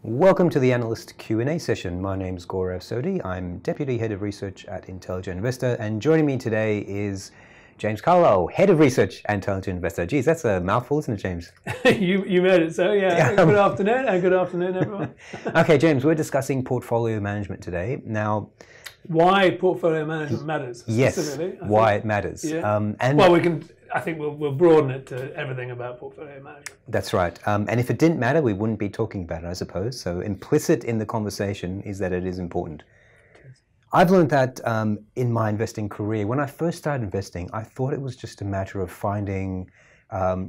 Welcome to the Analyst Q&A session. My name is Gaurav Sodhi. I'm Deputy Head of Research at Intelligent Investor, and joining me today is James Carlisle, Head of Research at Intelligent Investor. Geez, that's a mouthful, isn't it, James? you made it so, yeah. Good afternoon, and good afternoon, everyone. Okay, James, we're discussing portfolio management today. Now, why portfolio management matters? Yes, why it matters. Yeah. I think we'll broaden it to everything about portfolio management. That's right. And if it didn't matter, we wouldn't be talking about it, I suppose. So implicit in the conversation is that it is important. I've learned that in my investing career. When I first started investing, I thought it was just a matter of finding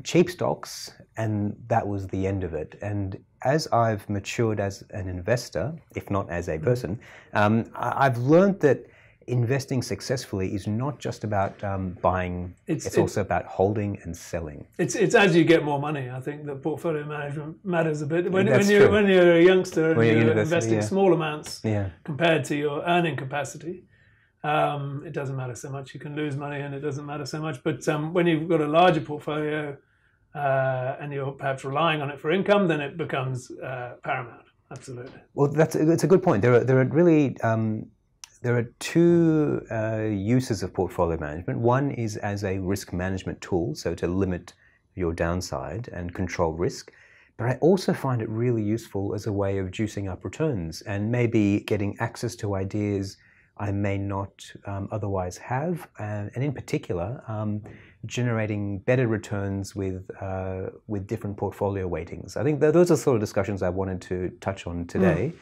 cheap stocks, and that was the end of it. And as I've matured as an investor, if not as a person, I've learned that investing successfully is not just about buying, it's also about holding and selling. It's as you get more money, I think, that portfolio management matters a bit. When you're a youngster and you're investing small amounts compared to your earning capacity, it doesn't matter so much. You can lose money and it doesn't matter so much. But when you've got a larger portfolio and you're perhaps relying on it for income, then it becomes paramount. Absolutely. Well, it's a good point. There are really there are two uses of portfolio management. One is as a risk management tool, so to limit your downside and control risk. But I also find it really useful as a way of juicing up returns and maybe getting access to ideas I may not otherwise have, and in particular, generating better returns with different portfolio weightings. I think those are sort of discussions I wanted to touch on today.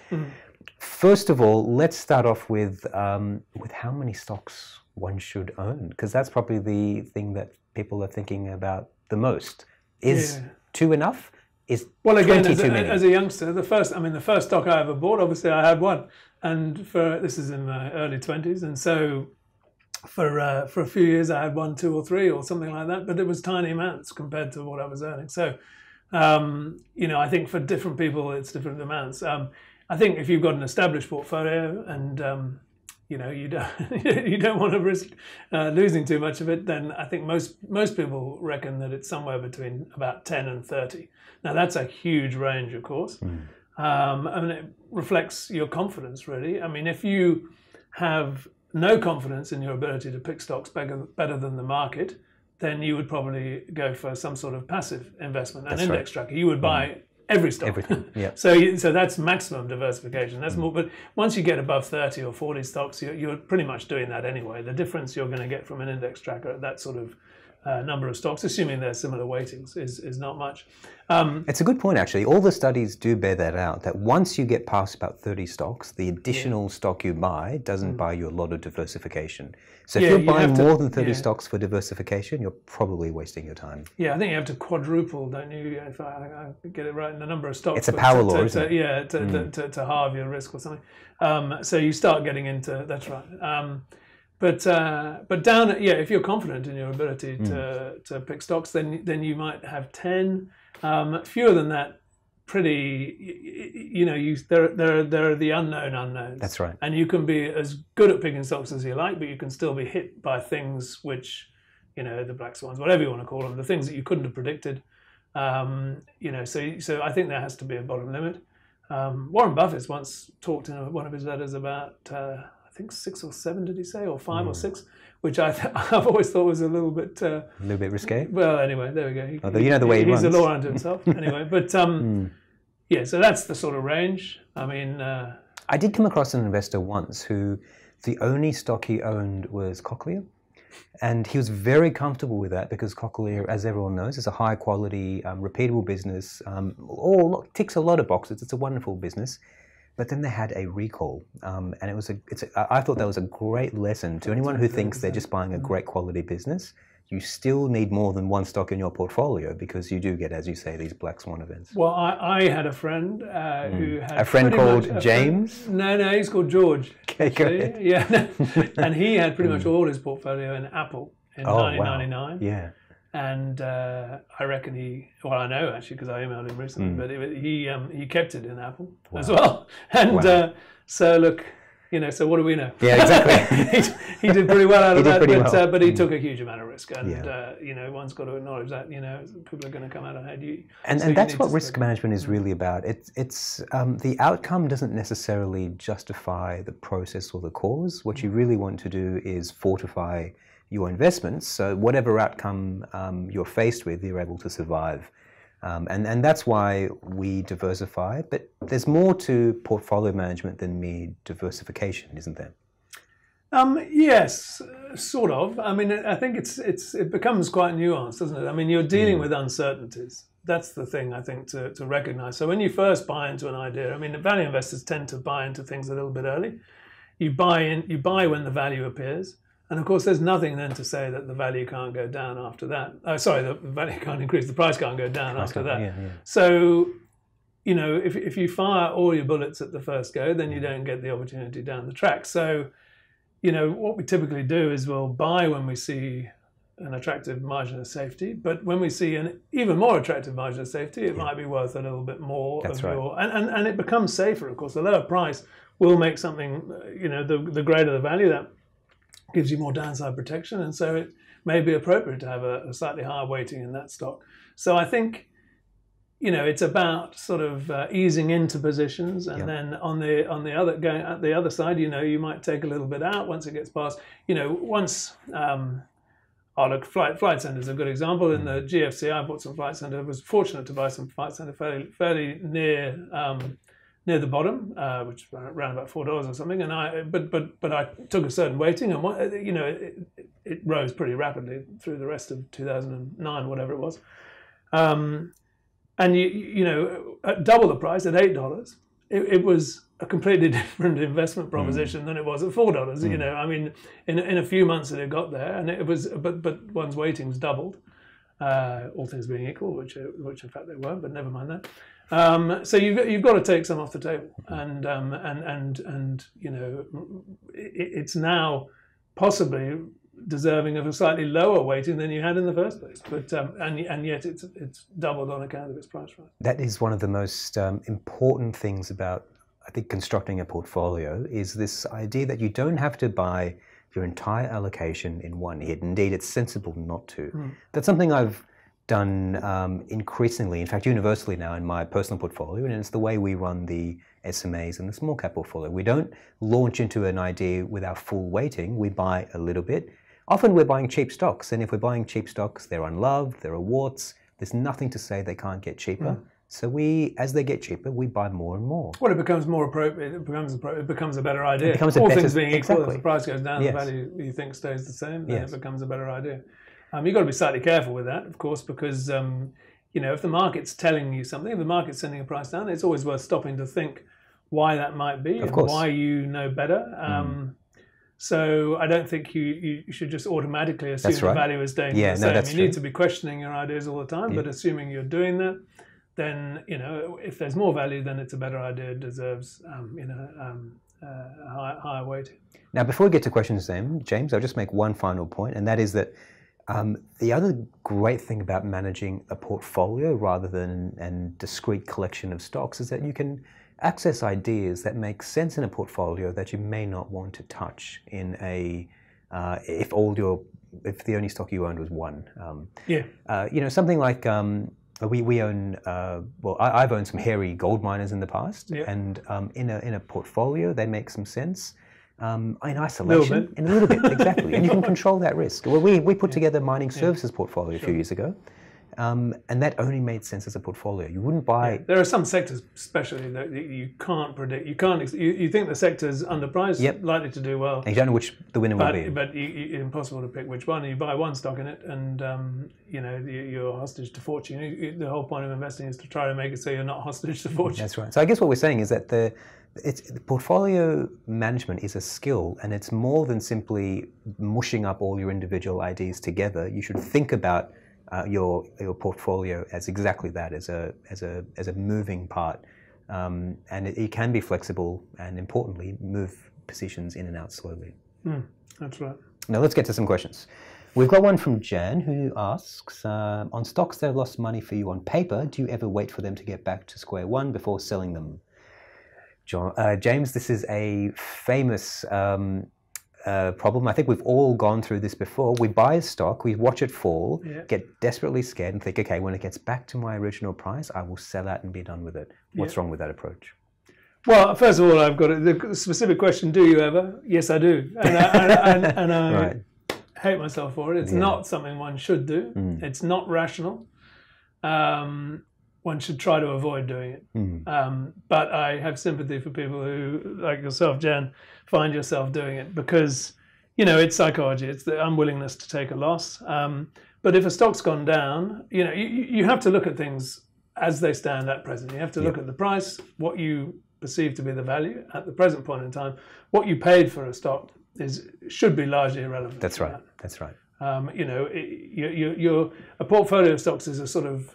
First of all, let's start off with how many stocks one should own, because that's probably the thing that people are thinking about the most. Is two enough? Is well, again, 20 too many? As a youngster, the first stock I ever bought, obviously I had one, and this is in my early 20s, and so for a few years I had one, two, or three, or something like that, but it was tiny amounts compared to what I was earning. So, I think for different people it's different amounts. I think if you've got an established portfolio and you don't want to risk losing too much of it, then I think most people reckon that it's somewhere between about 10 and 30. Now that's a huge range, of course. It reflects your confidence, really. I mean, if you have no confidence in your ability to pick stocks better than the market, then you would probably go for some sort of passive investment, an index tracker. You would buy every stock. Everything, yeah. So that's maximum diversification. That's more. But once you get above 30 or 40 stocks, you're pretty much doing that anyway. The difference you're going to get from an index tracker at that sort of number of stocks, assuming they're similar weightings, is not much. It's a good point, actually. All the studies do bear that out, that once you get past about 30 stocks, the additional stock you buy doesn't buy you a lot of diversification. So if you're buying more than 30 stocks for diversification, you're probably wasting your time. Yeah, I think you have to quadruple, don't you, if I get it right, in the number of stocks. It's a power law, isn't it? Yeah, to halve your risk or something. So you start getting into, that's right. But down, if you're confident in your ability to pick stocks, then you might have 10. Fewer than that, there are the unknown unknowns. That's right. And you can be as good at picking stocks as you like, but you can still be hit by things which, the black swans, whatever you want to call them, the things that you couldn't have predicted. So I think there has to be a bottom limit. Warren Buffett once talked in one of his letters about, I think 6 or 7, did he say, or 5 or 6, which I've always thought was a little bit risque. Well, anyway, there we go. Although you know the way he runs. He's a law unto himself. Anyway, but so that's the sort of range. I mean, I did come across an investor once who the only stock he owned was Cochlear, and he was very comfortable with that because Cochlear, as everyone knows, is a high quality, repeatable business. Ticks a lot of boxes. It's a wonderful business. But then they had a recall, and I thought that was a great lesson to anyone who thinks they're just buying a great quality business. You still need more than one stock in your portfolio because you do get, as you say, these black swan events. Well, I had a friend who had a friend called James. No, he's called George. Okay, go ahead. Yeah, and he had pretty much all his portfolio in Apple in 1999. Wow. Yeah. And I reckon I know actually because I emailed him recently, but he kept it in Apple as well. And so look, So what do we know? Yeah, exactly. he did pretty well out of that, but he well. took a huge amount of risk, and one's got to acknowledge that people are going to come out ahead. And that's what risk management is really about. It's the outcome doesn't necessarily justify the process or the cause. What you really want to do is fortify your investments, so whatever outcome you're faced with, you're able to survive. And that's why we diversify. But there's more to portfolio management than mere diversification, isn't there? Yes, sort of. I mean, I think it becomes quite nuanced, doesn't it? I mean, you're dealing with uncertainties. That's the thing, I think, to recognize. So when you first buy into an idea, I mean, the value investors tend to buy into things a little bit early. You buy when the value appears. And of course, there's nothing then to say that the value can't go down after that. The value can't increase, the price can't go down after that. Yeah. So, if you fire all your bullets at the first go, then you don't get the opportunity down the track. So, what we typically do is we'll buy when we see an attractive margin of safety, but when we see an even more attractive margin of safety, it might be worth a little bit more. That's right. And it becomes safer, of course. The lower price will make something, the greater the value, that gives you more downside protection, and so it may be appropriate to have a slightly higher weighting in that stock. So I think, it's about sort of easing into positions, and then on the other side, you might take a little bit out once it gets past, once. Flight Centre is a good example. In the GFC, I bought some Flight Centre. I was fortunate to buy some Flight Centre fairly near the bottom, which is around about $4 or something. And but I took a certain weighting, and it rose pretty rapidly through the rest of 2009, whatever it was. And at double the price, at $8, it was a completely different investment proposition than it was at $4. I mean, in a few months it had got there, and it was, but one's weightings doubled, all things being equal, which in fact they weren't, but never mind that. So you've got to take some off the table, and it's now possibly deserving of a slightly lower weighting than you had in the first place, but and yet it's doubled on account of its price rise. That is one of the most important things about, I think, constructing a portfolio, is this idea that you don't have to buy your entire allocation in one hit. Indeed, it's sensible not to. That's something I've done increasingly, in fact, universally now in my personal portfolio, and it's the way we run the SMAs and the small cap portfolio. We don't launch into an idea with our full weighting. We buy a little bit. Often we're buying cheap stocks, and if we're buying cheap stocks, they're unloved, there are warts. There's nothing to say they can't get cheaper. So as they get cheaper, we buy more and more. Well, it becomes more appropriate. It becomes a better idea. All things being equal, if the price goes down, the value you think stays the same, then it becomes a better idea. You've got to be slightly careful with that, of course, because if the market's telling you something, if the market's sending a price down, it's always worth stopping to think why that might be, and why you know better. So I don't think you should just automatically assume the value is staying the same. You need to be questioning your ideas all the time, but assuming you're doing that, then if there's more value, then it's a better idea. It deserves a higher weighting. Now, before we get to questions, then, James, I'll just make one final point, and that is that the other great thing about managing a portfolio rather than a discrete collection of stocks is that you can access ideas that make sense in a portfolio that you may not want to touch in if the only stock you owned was one. Something like we own. I've owned some hairy gold miners in the past, and in a portfolio they make some sense. In isolation, in a little bit, exactly, and you can control that risk. Well, we put together a mining services portfolio a few years ago. And that only made sense as a portfolio. You wouldn't buy. There are some sectors, especially, that you can't predict. You think the sector's underpriced, likely to do well. And you don't know which the winner will be. But it's impossible to pick which one. You buy one stock in it, and you're hostage to fortune. The whole point of investing is to try to make it so you're not hostage to fortune. That's right. So I guess what we're saying is that the portfolio management is a skill, and it's more than simply mushing up all your individual ideas together. You should think about your portfolio as exactly that, as a moving part, and it can be flexible, and importantly, move positions in and out slowly. That's right. Now let's get to some questions. We've got one from Jan, who asks, on stocks that have lost money for you on paper, do you ever wait for them to get back to square one before selling them? James, this is a famous problem. I think we've all gone through this before. We buy a stock, we watch it fall, get desperately scared and think, okay, when it gets back to my original price, I will sell out and be done with it. What's wrong with that approach? Well, first of all, I've got the specific question, do you ever? Yes, I do. And I Right. hate myself for it. It's not something one should do. It's not rational. One should try to avoid doing it. But I have sympathy for people who, like yourself, Jan, find yourself doing it because, it's psychology. It's the unwillingness to take a loss. But if a stock's gone down, you have to look at things as they stand at present. You have to look at the price, what you perceive to be the value at the present point in time. What you paid for a stock should be largely irrelevant. That's right. That's right. A portfolio of stocks is a sort of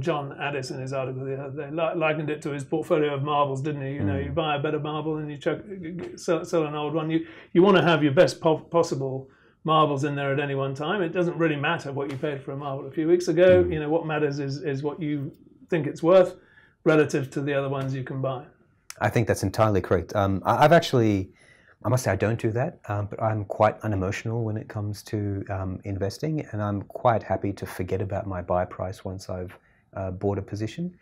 John Addis in his article the other day likened it to his portfolio of marbles, didn't he? You buy a better marble and you sell an old one. You want to have your best possible marbles in there at any one time. It doesn't really matter what you paid for a marble a few weeks ago. What matters is what you think it's worth relative to the other ones you can buy. I think that's entirely correct. I've actually, I must say I don't do that, but I'm quite unemotional when it comes to investing, and I'm quite happy to forget about my buy price once I've bought a position.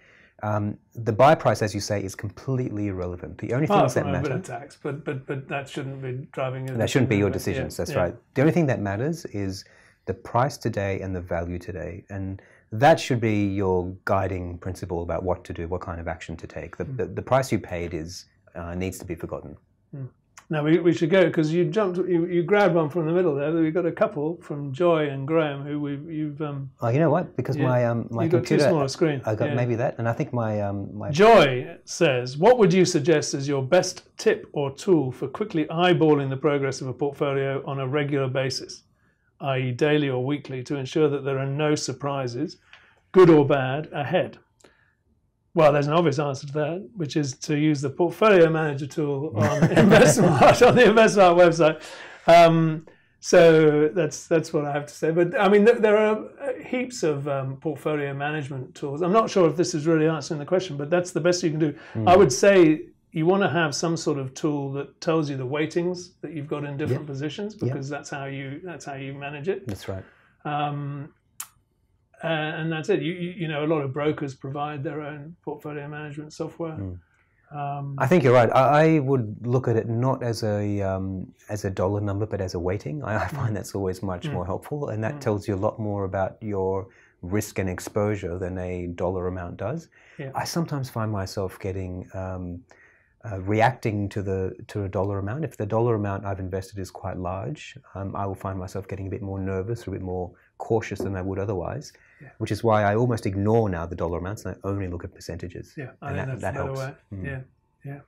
The buy price, as you say, is completely irrelevant. The only things that matter. A bit of tax, but that shouldn't be driving your. That shouldn't be your decisions. That's right. The only thing that matters is the price today and the value today, and that should be your guiding principle about what to do, what kind of action to take. The price you paid needs to be forgotten. Now we should go because you grabbed one from the middle there. We've got a couple from Joy and Graham who you've. Oh, you know what? Because my you've computer. Got too small a screen. I got maybe that, and I think my Joy says, "What would you suggest as your best tip or tool for quickly eyeballing the progress of a portfolio on a regular basis, i.e., daily or weekly, to ensure that there are no surprises, good or bad, ahead?" Well, there's an obvious answer to that, which is to use the portfolio manager tool on InvestSMART on the InvestSMART website. So that's what I have to say. But I mean, there are heaps of portfolio management tools. I'm not sure if this is really answering the question, but that's the best you can do. I would say you want to have some sort of tool that tells you the weightings that you've got in different positions, because that's how you manage it. That's right. And that's it. A lot of brokers provide their own portfolio management software. I think you're right. I would look at it not as a dollar number, but as a weighting. I find that's always much more helpful, and that tells you a lot more about your risk and exposure than a dollar amount does. I sometimes find myself getting reacting to a dollar amount. If the dollar amount I've invested is quite large, I will find myself getting a bit more nervous, or a bit more cautious than I would otherwise, which is why I almost ignore now the dollar amounts and I only look at percentages. I think that's that the better helps. way.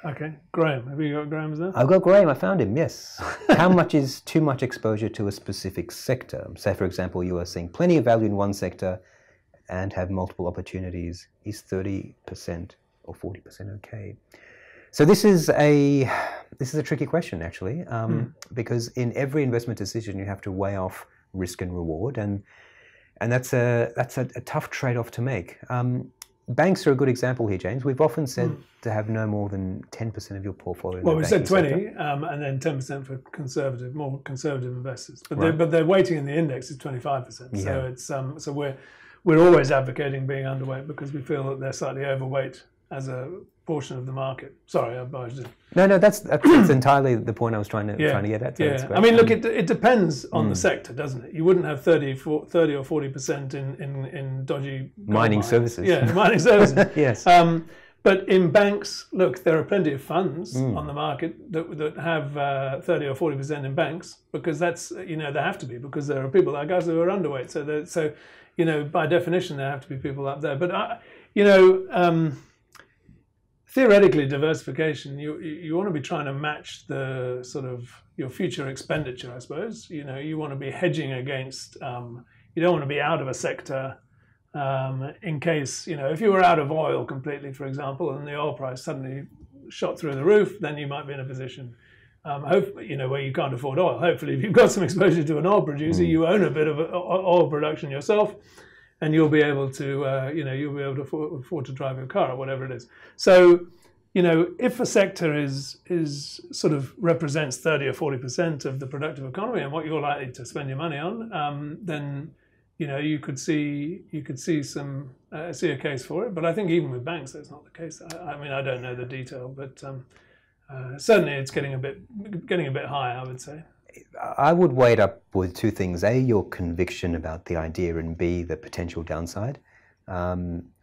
Okay, Graham, have you got Graham's there? I've got Graham, I found him, yes. How much is too much exposure to a specific sector? Say, for example, you are seeing plenty of value in one sector and have multiple opportunities. Is 30% or 40% okay? So this is a tricky question, actually, because in every investment decision you have to weigh off risk and reward, and that's a tough trade-off to make. Banks are a good example here, James. We've often said to have no more than 10% of your portfolio. Well, we said 20, and then 10% for more conservative investors. But their weighting in the index is 25%. So it's we're always advocating being underweight because we feel that they're slightly overweight as a portion of the market. Sorry, I barged in. No, that's entirely the point I was trying to get at. So that's great. I mean, look, it depends on the sector, doesn't it? You wouldn't have 30 or 40% in dodgy mining services. Yeah, mining services. Yes. But in banks, look, there are plenty of funds on the market that have 30 or 40% in banks, because that's they have to be, because there are people like us who are underweight. So by definition there have to be people up there. But theoretically, diversification, you want to be trying to match the sort of your future expenditure, I suppose. You want to be hedging against, you don't want to be out of a sector in case, if you were out of oil completely, for example, and the oil price suddenly shot through the roof, then you might be in a position, where you can't afford oil. Hopefully, if you've got some exposure to an oil producer, you own a bit of oil production yourself, and you'll be able to, afford to drive your car or whatever it is. So if a sector is sort of represents 30 or 40% of the productive economy and what you're likely to spend your money on, then you could see see a case for it. But I think even with banks, that's not the case. I mean, I don't know the detail, but certainly it's getting a bit high, I would say. I would weigh it up with two things: A, your conviction about the idea, and B, the potential downside.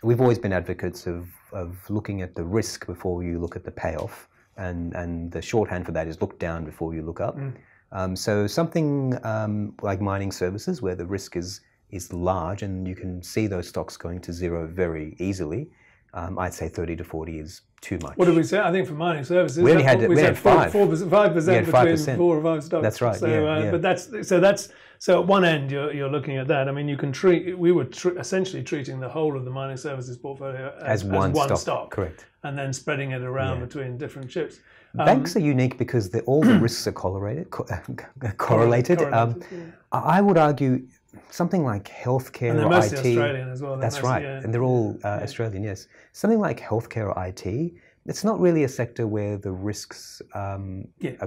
We've always been advocates of looking at the risk before you look at the payoff, and the shorthand for that is look down before you look up. So something like mining services, where the risk is large and you can see those stocks going to zero very easily, I'd say 30 to 40 is too much. What did we say? I think for mining services, we only had 5% 5% between 4 or 5 stocks. That's right. So, But so at one end you're looking at that. I mean, we were essentially treating the whole of the mining services portfolio as one stock, correct, and then spreading it around between different chips. Banks are unique because all the risks are correlated. I would argue something like healthcare and they're or mostly IT. Australian as well. That's right, and they're all Australian. Yes, something like healthcare or IT. It's not really a sector where the risks are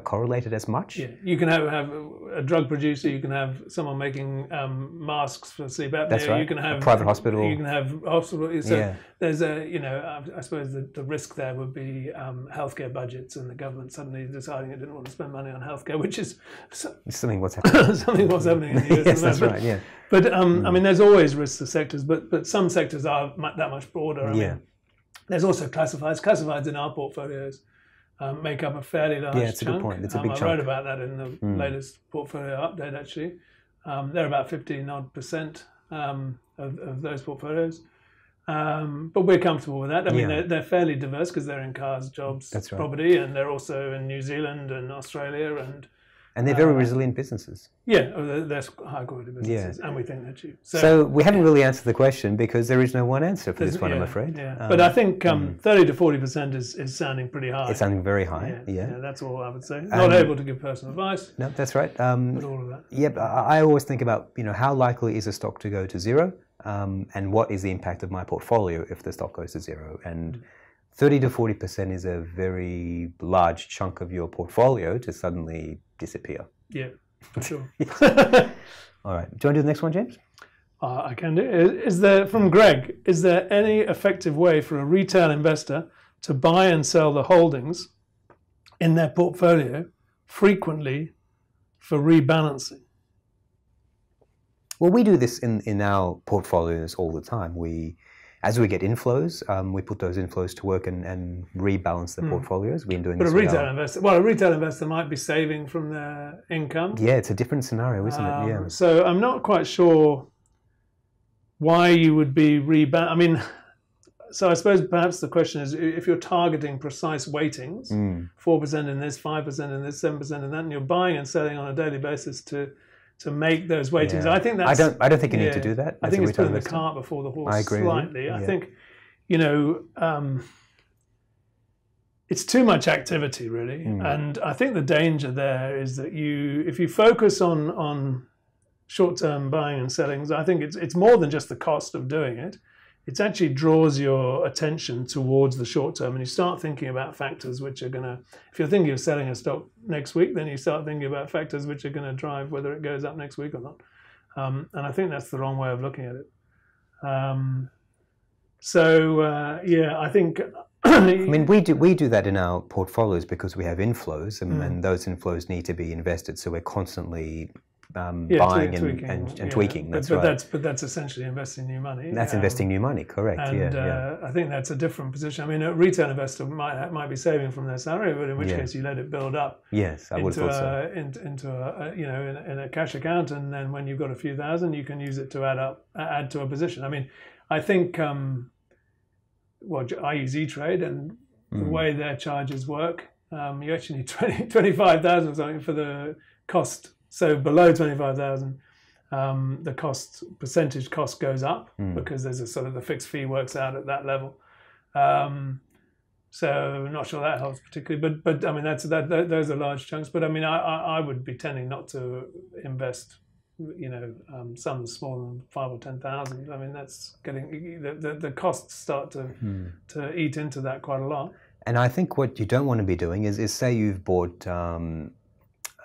correlated as much. Yeah, you can have a drug producer. You can have someone making masks for sleep apnea. That's right. You can have a private hospital. You can have hospital. So there's I suppose the risk there would be healthcare budgets and the government suddenly deciding it didn't want to spend money on healthcare, which is something what's happening. something what's happening in the US. Yes, that's right. Yeah. But I mean, there's always risks to sectors, but some sectors are that much broader. I mean, there's also classifieds. Classifieds in our portfolios make up a fairly large chunk. Yeah, it's a good point. It's a big chunk. I wrote about that in the latest portfolio update, actually. They're about 15% of those portfolios. But we're comfortable with that. I mean, they're fairly diverse because they're in cars, jobs, property, and they're also in New Zealand and Australia. And they're very resilient businesses. Yeah, they're high quality businesses, and we think they're cheap. So we haven't really answered the question because there is no one answer for this one, I'm afraid. Yeah. But I think 30 to 40% is sounding pretty high. It's sounding very high. Yeah, that's all I would say. Not able to give personal advice. No, that's right. But all of that. Yeah, I always think about how likely is a stock to go to zero, and what is the impact of my portfolio if the stock goes to zero. And 30 to 40% is a very large chunk of your portfolio to suddenly disappear. Yeah, for sure. All right. Do you want to do the next one, James? I can do. Is there, from Greg, is there any effective way for a retail investor to buy and sell the holdings in their portfolio frequently for rebalancing? Well, we do this in our portfolios all the time. As we get inflows, we put those inflows to work and rebalance the portfolios. We've been doing this. But a retail investor might be saving from their income. Yeah, it's a different scenario, isn't it? Yeah. So I'm not quite sure why you would be I mean, so I suppose perhaps the question is if you're targeting precise weightings, 4% in this, 5% in this, 7% in that, and you're buying and selling on a daily basis to make those weightings. I think that's. I don't think you need to do that. I think it's putting the cart before the horse. I agree slightly. I think, it's too much activity really, and I think the danger there is that if you focus on short-term buying and selling, I think it's more than just the cost of doing it. It actually draws your attention towards the short term, and you start thinking about factors which are going to, if you're thinking of selling a stock next week, then you start thinking about factors which are going to drive whether it goes up next week or not. And I think that's the wrong way of looking at it. I think... I mean, we do that in our portfolios because we have inflows, and those inflows need to be invested, so we're constantly... buying and tweaking. That's right. But that's essentially investing new money. That's investing new money, correct? And I think that's a different position. I mean, a retail investor might be saving from their salary, but in which case you let it build up. Yes, I would have thought so. Into in a cash account, and then when you've got a few thousand, you can use it to add to a position. I mean, I think I use E-Trade, and the way their charges work, you actually need 25,000 or something for the cost. So below 25,000, the percentage cost goes up because there's a sort of the fixed fee works out at that level. So I'm not sure that helps particularly, but I mean those are large chunks. But I mean I would be tending not to invest, sums smaller than 5 or 10,000. I mean that's getting the costs start to eat into that quite a lot. And I think what you don't want to be doing is say you've bought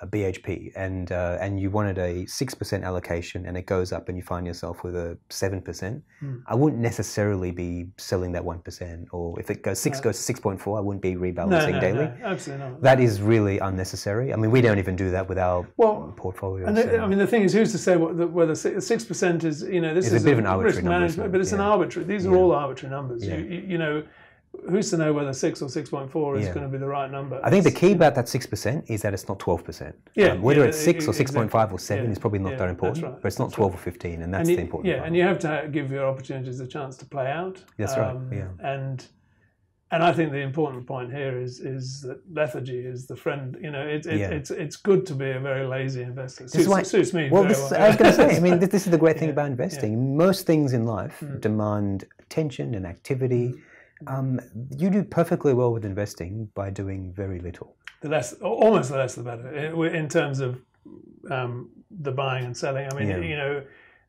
a BHP and you wanted a 6% allocation and it goes up and you find yourself with a 7%. I wouldn't necessarily be selling that 1%, or if it goes 6 goes to 6.4, I wouldn't be rebalancing daily. No, absolutely not. That is really unnecessary. I mean, we don't even do that with our portfolio. And I mean, the thing is, who's to say whether 6% is, this is a bit of an arbitrary risk number, management, but it's an arbitrary. These are all arbitrary numbers. Yeah. Who's to know whether 6 or 6.4 is going to be the right number? I think the key about that 6% is that it's not 12%. Whether it's 6 or 6.5 or 7 is probably not that important, but it's not 12 or 15, and that's the important part. And you have to give your opportunities a chance to play out. That's right. And I think the important point here is that lethargy is the friend. It's good to be a very lazy investor. Suits me. Well, I was going to say. I mean, this is the great thing about investing. Most things in life demand attention and activity. You do perfectly well with investing by doing very little. Almost the less the better in terms of the buying and selling. I mean,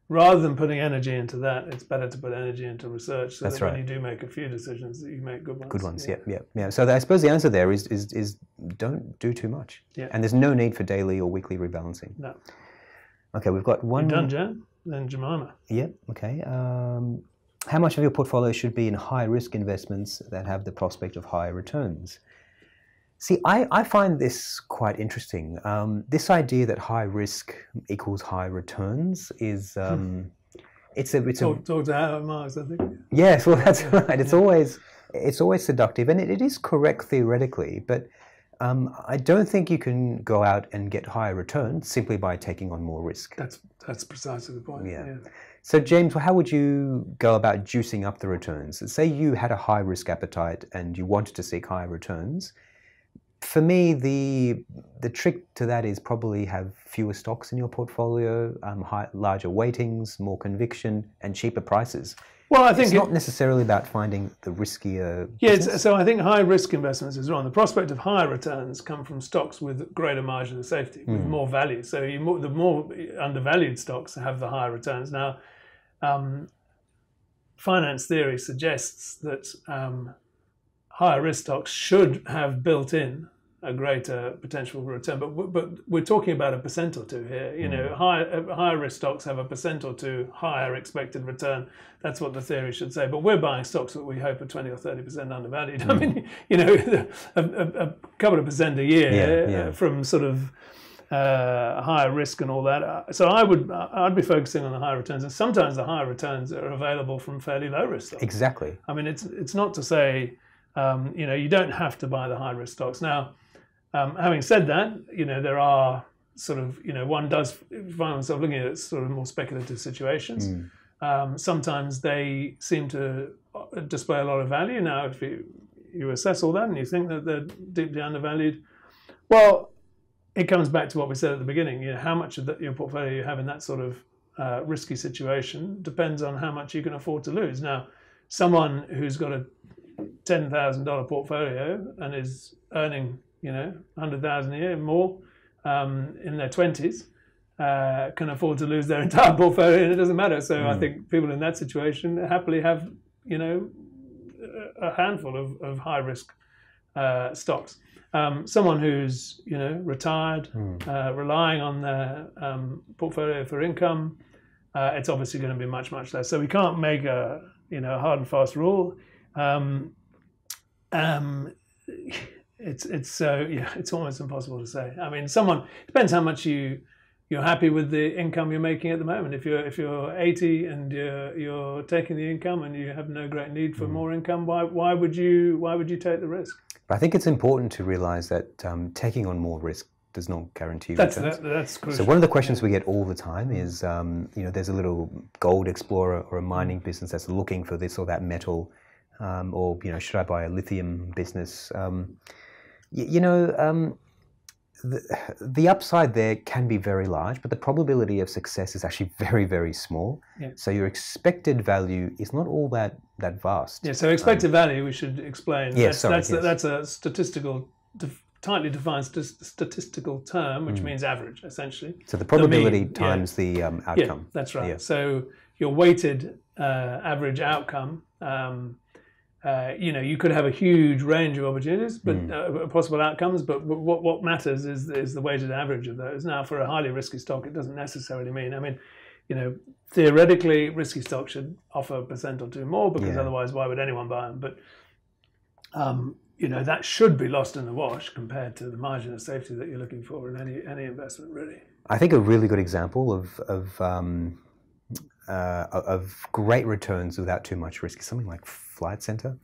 rather than putting energy into that, it's better to put energy into research. So that when you do make a few decisions, that you make good ones. Good ones, yeah. So I suppose the answer there is don't do too much. Yeah. And there's no need for daily or weekly rebalancing. No. Okay, we've got one. You're done, Jan? Then Jemima. Yeah. Okay. How much of your portfolio should be in high-risk investments that have the prospect of higher returns? See, I find this quite interesting. This idea that high risk equals high returns is it's talk to Howard Marks, I think. Yes, well, that's right. It's always seductive, and it is correct theoretically, but I don't think you can go out and get higher returns simply by taking on more risk. That's precisely the point. Yeah. So, James, how would you go about juicing up the returns? Say you had a high risk appetite and you wanted to seek higher returns. For me, the trick to that is probably have fewer stocks in your portfolio, larger weightings, more conviction, and cheaper prices. Well, I think it's not necessarily about finding the riskier. So I think high risk investments is wrong. The prospect of higher returns come from stocks with greater margin of safety, with more value. So the more undervalued stocks have the higher returns. Now, finance theory suggests that higher risk stocks should have built in a greater potential return, but we're talking about a percent or two here. Higher risk stocks have a percent or two higher expected return. That's what the theory should say. But we're buying stocks that we hope are 20 or 30% undervalued. I mean, a couple of percent a year from sort of higher risk and all that. So I'd be focusing on the higher returns, and sometimes the higher returns are available from fairly low risk stocks. Exactly. I mean, it's not to say you don't have to buy the high risk stocks. Now, having said that, there are sort of, one does find oneself looking at sort of more speculative situations. Sometimes they seem to display a lot of value. Now, if you assess all that and you think that they're deeply undervalued, well, it comes back to what we said at the beginning. How much of your portfolio you have in that sort of risky situation depends on how much you can afford to lose. Now, someone who's got a $10,000 portfolio and is earning $100,000 a year more in their 20s can afford to lose their entire portfolio, and it doesn't matter. So I think people in that situation happily have a handful of high risk stocks. Someone who's retired, relying on their portfolio for income, it's obviously going to be much less. So we can't make a hard and fast rule. It's almost impossible to say. I mean, depends how much you're happy with the income you're making at the moment. If you're 80 and you're taking the income and you have no great need for more income, why would you take the risk? But I think it's important to realize that taking on more risk does not guarantee returns. That's crucial. So one of the questions we get all the time is, there's a little gold explorer or a mining business that's looking for this or that metal, or should I buy a lithium business? The upside there can be very large, but the probability of success is actually very, very small. Yeah. So your expected value is not all that vast. Yeah. So expected value, we should explain. Yes, that's a tightly defined statistical term, which means average, essentially. So the probability times the outcome. Yeah, that's right. Yeah. So your weighted average outcome you could have a huge range of opportunities, but possible outcomes. But what matters is the weighted average of those. Now, for a highly risky stock, it doesn't necessarily mean. I mean, theoretically, risky stocks should offer a % or two more, because otherwise, why would anyone buy them? But that should be lost in the wash compared to the margin of safety that you're looking for in any investment, really. I think a really good example of great returns without too much risk is something like Flight Centre.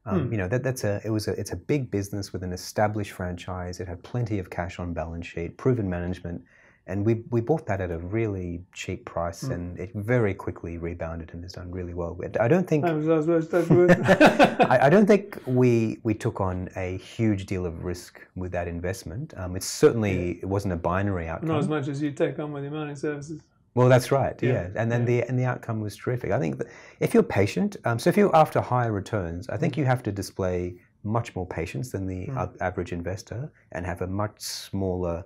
It's a big business with an established franchise. It had plenty of cash on balance sheet, proven management, and we bought that at a really cheap price, and it very quickly rebounded and has done really well. I don't think I don't think we took on a huge deal of risk with that investment. It wasn't a binary outcome. Not as much as you take on with your mining services. Well, that's right. Yeah, and then the outcome was terrific. I think that if you're patient, so if you're after higher returns, I think you have to display much more patience than the average investor and have a much smaller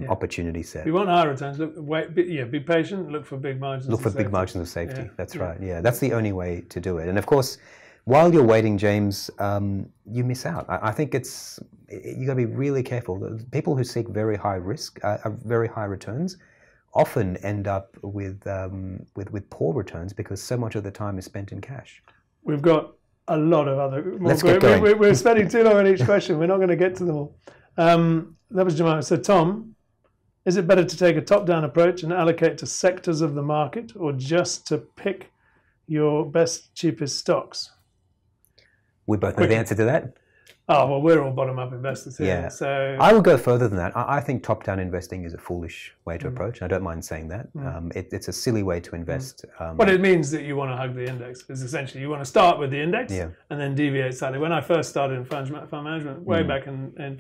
opportunity set. If you want higher returns, be patient. Look for big margins. Look for big margins of safety. Yeah. That's right. Yeah, that's the only way to do it. And of course, while you're waiting, James, you miss out. I think you got to be really careful. People who seek very high risk, very high returns, often end up with poor returns because so much of the time is spent in cash. We've got a lot of other. Let's get going. We're spending too long on each question. We're not going to get to them all. That was Jemima. So, Tom, is it better to take a top-down approach and allocate to sectors of the market, or just to pick your best, cheapest stocks? We both know the answer to that. Oh, well, we're all bottom-up investors here. Yeah. So I would go further than that. I think top-down investing is a foolish way to approach. I don't mind saying that. It's a silly way to invest. What it means that you want to hug the index is essentially you want to start with the index and then deviate slightly. When I first started in fund management, way back in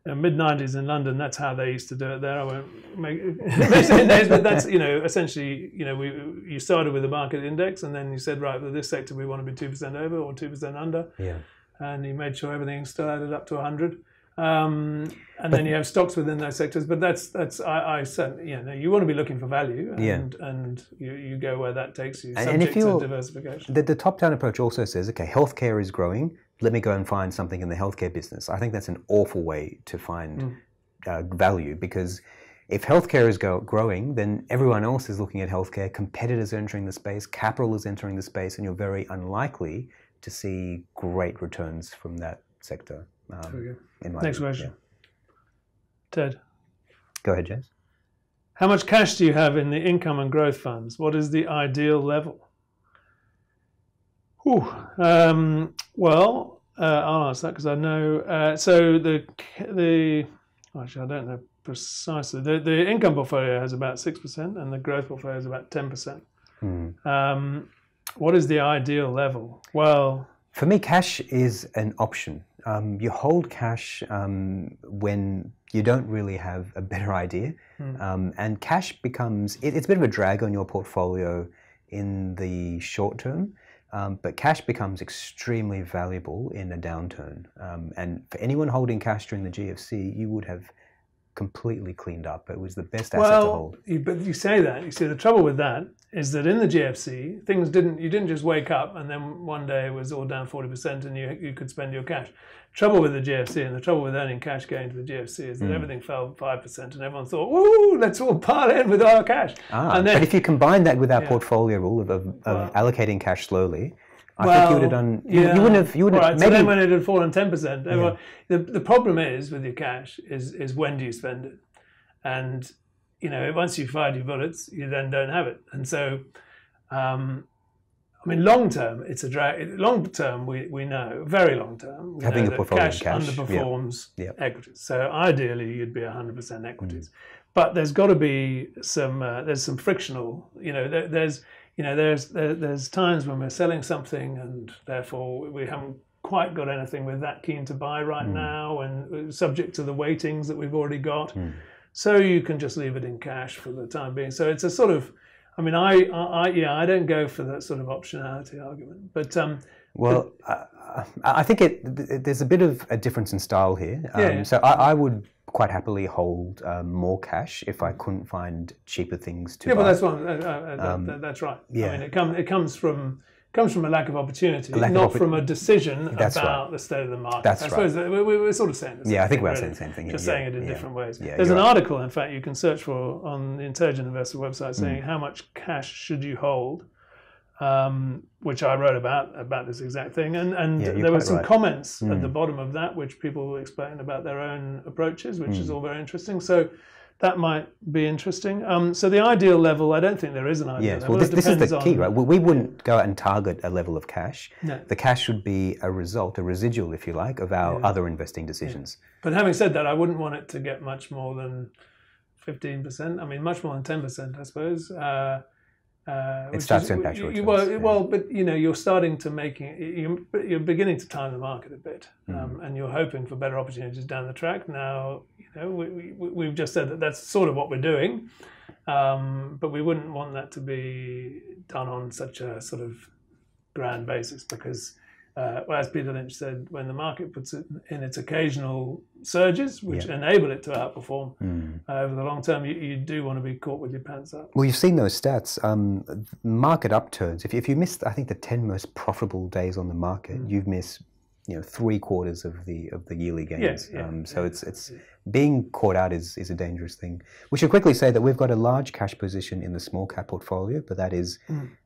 mid-90s in London, that's how they used to do it there. I won't make names, but that's, essentially, you started with the market index, and then you said, right, with this sector, we want to be 2% over or 2% under. Yeah. And you made sure everything still added up to 100. And then you have stocks within those sectors. But I certainly, you want to be looking for value, and you go where that takes you, subject to diversification. The top-down approach also says, okay, healthcare is growing. Let me go and find something in the healthcare business. I think that's an awful way to find value, because if healthcare is growing, then everyone else is looking at healthcare. Competitors are entering the space. Capital is entering the space, and you're very unlikely to see great returns from that sector. Next question. Ted. Go ahead, James. How much cash do you have in the income and growth funds? What is the ideal level? Well, I'll answer that because I know. So actually, I don't know precisely. The income portfolio has about 6%, and the growth portfolio is about 10%. What is the ideal level? Well, for me, cash is an option. You hold cash when you don't really have a better idea, and cash becomes it's a bit of a drag on your portfolio in the short term, but cash becomes extremely valuable in a downturn. And for anyone holding cash during the GFC, you would have completely cleaned up. It was the best asset to hold. But you say that. You see, the trouble with that is that in the GFC, you didn't just wake up and then one day it was all down 40% and you could spend your cash. Trouble with the GFC and the trouble with earning cash going to the GFC is that everything fell 5% and everyone thought, "Ooh, let's all pile in with our cash." But if you combine that with our portfolio rule of allocating cash slowly, I think you would have done. You wouldn't have. Right. So then when it had fallen 10%, the problem is with your cash is when do you spend it, and once you've fired your bullets, you then don't have it, and so. Long term, it's a drag. Long term, we know, very long term, having a portfolio cash underperforms equities. So ideally, you'd be 100% equities. But there's got to be some. There's some frictional. There's times when we're selling something and therefore we haven't quite got anything we're that keen to buy right now, and subject to the weightings that we've already got. So you can just leave it in cash for the time being. So it's a sort of. I don't go for that sort of optionality argument, but I think there's a bit of a difference in style here. So I would quite happily hold more cash if I couldn't find cheaper things to buy. But that's one. That's right. Yeah. It comes from comes from a lack of opportunity, not from a decision about the state of the market. That's I suppose we're sort of saying the same I think thing, we're saying the same thing. Just saying it in different ways. Yeah, there's an article, in fact, you can search for on the Intelligent Investor website saying how much cash should you hold, which I wrote about this exact thing. And there were some comments at the bottom of that, which people explained about their own approaches, which is all very interesting. So that might be interesting. So the ideal level, I don't think there is an ideal level. Well, this is the key, right? We wouldn't go out and target a level of cash. No. The cash should be a result, a residual, if you like, of our other investing decisions. Yeah. But having said that, I wouldn't want it to get much more than 15%. I mean, much more than 10%, I suppose. It starts to impact your returns. But you're starting to you're beginning to time the market a bit, and you're hoping for better opportunities down the track. Now, we've just said that that's sort of what we're doing, but we wouldn't want that to be done on such a sort of grand basis because, as Peter Lynch said, when the market puts it in its occasional surges, which enable it to outperform over the long term, you do want to be caught with your pants up. Well, you've seen those stats. Market upturns. If you missed, I think, the 10 most profitable days on the market, you've missed 3/4 of the yearly gains. So it's being caught out is a dangerous thing. We should quickly say that we've got a large cash position in the small cap portfolio, but that is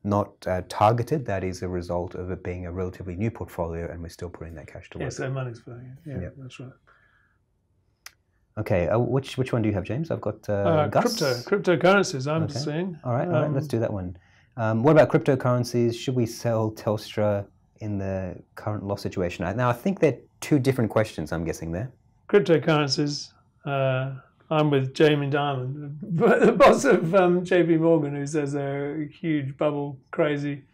not targeted. That is a result of it being a relatively new portfolio, and we're still putting that cash to work. Yeah, so money's flowing. Yeah, that's right. Okay, which one do you have, James? I've got Gus. Cryptocurrencies. I'm just seeing. All right, let's do that one. What about cryptocurrencies? Should we sell Telstra in the current loss situation? Now, I think they're two different questions, I'm guessing there. Cryptocurrencies, I'm with Jamie Dimon, the boss of JP Morgan, who says they're a huge bubble, crazy.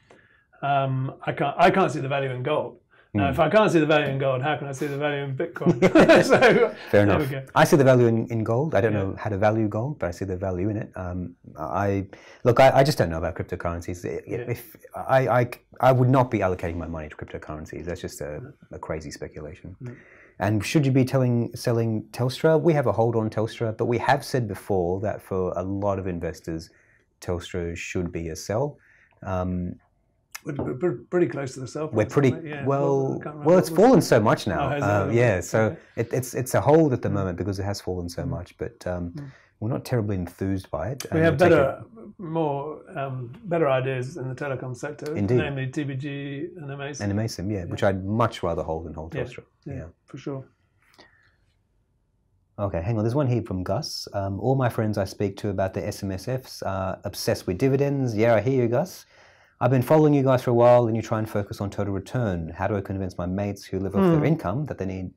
I can't see the value in gold. Now, if I can't see the value in gold, how can I see the value in Bitcoin? So, fair enough. I see the value in gold. I don't know how to value gold, but I see the value in it. I just don't know about cryptocurrencies. If I would not be allocating my money to cryptocurrencies. That's just a crazy speculation. And should you be selling Telstra? We have a hold on Telstra, but we have said before that for a lot of investors, Telstra should be a sell. We're pretty close to the sell price. We're pretty well. It's fallen so much now. So it's a hold at the moment because it has fallen so much. But we're not terribly enthused by it. We have better ideas in the telecom sector, namely TPG and Amaysim. Which I'd much rather hold than hold Telstra. Yeah, for sure. Okay, hang on. There's one here from Gus. All my friends I speak to about the SMSFs are obsessed with dividends. Yeah, I hear you, Gus. I've been following you guys for a while, and you try and focus on total return. How do I convince my mates who live off their income that they need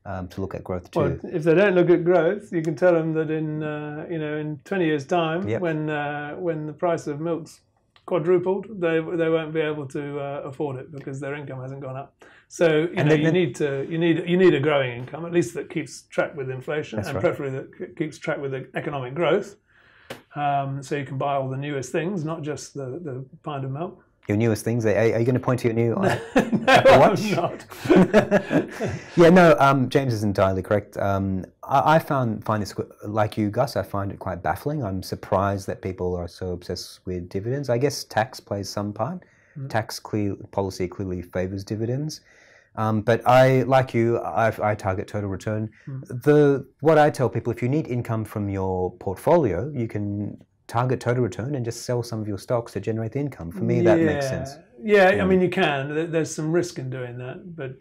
to look at growth too? Well, if they don't look at growth, you can tell them that in 20 years' time, when the price of milk's quadrupled, they won't be able to afford it because their income hasn't gone up. So you need a growing income, at least that keeps track with inflation, and preferably that keeps track with the economic growth. So you can buy all the newest things, not just the pint of milk. Your newest things? Are you going to point to your new Apple Watch? I'm not. James is entirely correct. I find this, like you, Gus, I find it quite baffling. I'm surprised that people are so obsessed with dividends. I guess tax plays some part. Tax policy clearly favours dividends. But like you, I target total return. What I tell people, if you need income from your portfolio, you can target total return and just sell some of your stocks to generate the income. For me, that makes sense. I mean, you can. There's some risk in doing that, but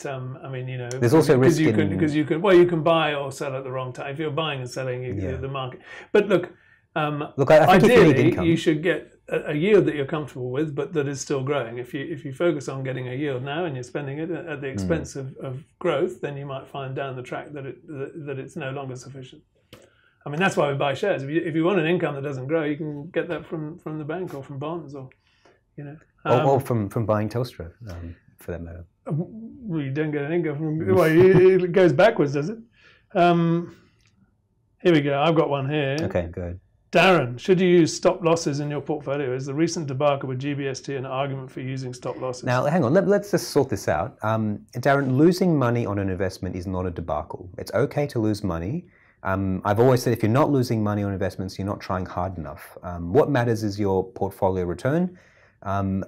there's also risk because you can buy or sell at the wrong time. If you're buying and selling, the market. But look, I think ideally, you should get a yield that you're comfortable with, but that is still growing. If you focus on getting a yield now and you're spending it at the expense of growth, then you might find down the track that it's no longer sufficient. I mean, that's why we buy shares. If you want an income that doesn't grow, you can get that from the bank or from bonds, or or from buying Telstra, for that matter. Well, you don't get an income from. Well, it goes backwards, does it? Here we go. I've got one here. Okay, good. Darren, should you use stop losses in your portfolio? Is the recent debacle with GBST an argument for using stop losses? Now, hang on. Let's just sort this out. Darren, losing money on an investment is not a debacle. It's okay to lose money. I've always said if you're not losing money on investments, you're not trying hard enough. What matters is your portfolio return.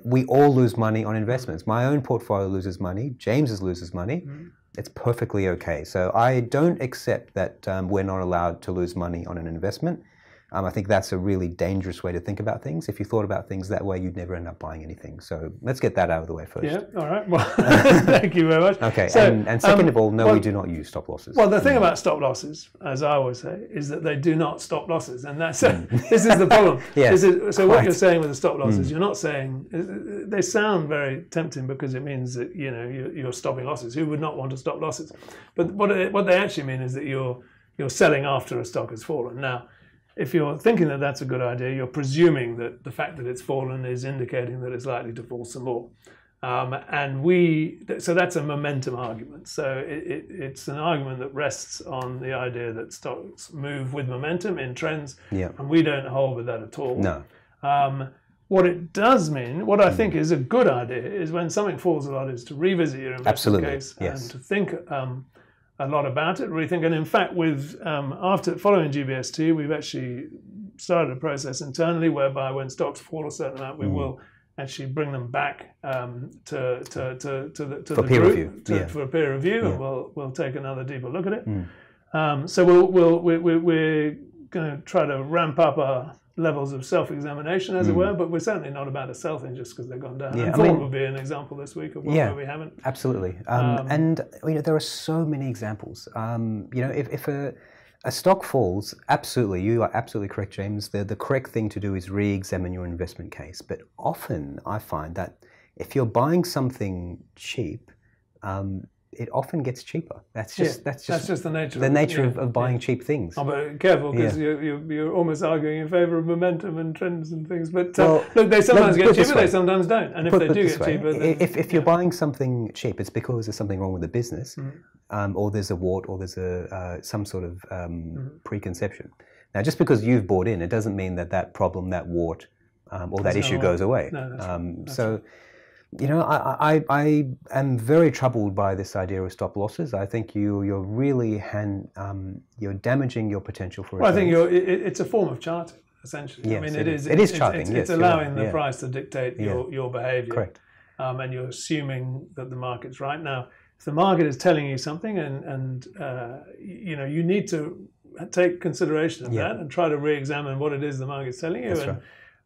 We all lose money on investments. My own portfolio loses money. James's loses money. It's perfectly okay. So I don't accept that we're not allowed to lose money on an investment. I think that's a really dangerous way to think about things. If you thought about things that way, you'd never end up buying anything. So let's get that out of the way first. Yeah, all right. Well, thank you very much. Okay, so, and second of all, no, we do not use stop losses. Well, the thing about stop losses, as I always say, is that they do not stop losses. And that's this is the problem. Yes, so what you're saying with the stop losses, you're not saying, they sound very tempting because it means that, you know, you're stopping losses. Who would not want to stop losses? But what they actually mean is that you're selling after a stock has fallen. Now, if you're thinking that that's a good idea, you're presuming that the fact that it's fallen is indicating that it's likely to fall some more. So that's a momentum argument. So it's an argument that rests on the idea that stocks move with momentum in trends, and we don't hold with that at all. No. What it does mean, what I think is a good idea, is when something falls a lot, is to revisit your investment case and to think a lot about it, rethink. And in fact, after following GBST, we've actually started a process internally whereby when stocks fall a certain amount, we will actually bring them back to the peer group review. For a peer review, and we'll take another deeper look at it. So we're going to try to ramp up our levels of self-examination, as it were, but we're certainly not about to sell things just because they've gone down. Yeah, And Ford would be an example this week of where we haven't. Absolutely. And you know, there are so many examples. You know, if a stock falls, absolutely, you are absolutely correct, James. The correct thing to do is re-examine your investment case. But often I find that if you're buying something cheap, it often gets cheaper. That's just the nature. The nature of buying cheap things. Oh, but careful, because you're almost arguing in favour of momentum and trends and things. But look, they sometimes get cheaper, they sometimes don't. And if they do get cheaper, then, if you're buying something cheap, it's because there's something wrong with the business, or there's a wart, or there's some sort of preconception. Now, just because you've bought in, it doesn't mean that problem, that wart, or that issue goes away. No, so. You know, I am very troubled by this idea of stop losses. I think you're really you're damaging your potential for. Well, I think it's a form of charting, essentially. Yes, I mean, it is charting. It's allowing the price to dictate your behaviour. Correct. And you're assuming that the market's right. Now, if the market is telling you something, and you know, you need to take consideration of that and try to re-examine what it is the market's telling you. That's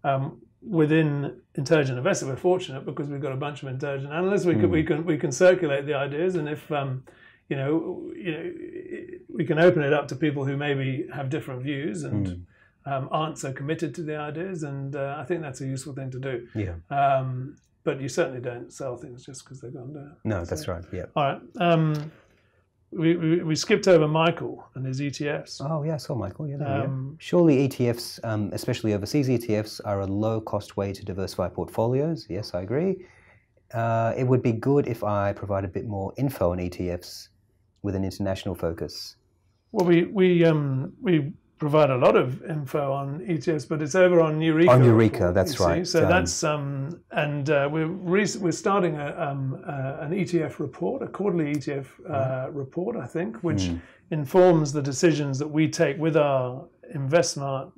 right. Within Intelligent Investor, we're fortunate because we've got a bunch of intelligent analysts. We can circulate the ideas, and if you know, we can open it up to people who maybe have different views and aren't so committed to the ideas, and I think that's a useful thing to do. Yeah. But you certainly don't sell things just because they've gone down. No, that's right. Yeah. All right. We skipped over Michael and his ETFs. Oh yeah, I saw Michael. Yeah, surely ETFs, especially overseas ETFs, are a low-cost way to diversify portfolios. Yes, I agree. It would be good if I provide a bit more info on ETFs with an international focus. Well, we provide a lot of info on ETFs, but it's over on Eureka. On Eureka, that's right. So that's and we're starting an ETF report, a quarterly ETF report, I think, which informs the decisions that we take with our InvestSMART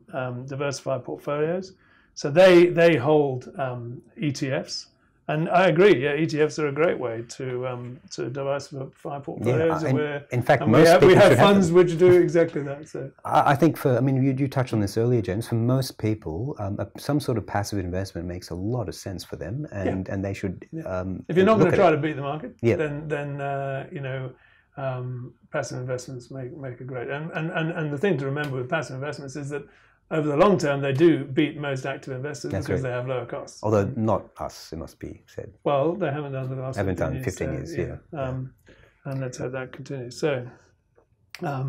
diversified portfolios. So they hold ETFs. And I agree, ETFs are a great way to diversify portfolios. In fact, we have funds which do exactly that. So I think you touched on this earlier, James. For most people, some sort of passive investment makes a lot of sense for them, and they should. If you're not going to try to beat the market, then you know, passive investments make a great. And the thing to remember with passive investments is that, over the long term, they do beat most active investors because they have lower costs. Although not us, it must be said. Well, they haven't done the last 15 years, yeah. And let's hope that continues. So, what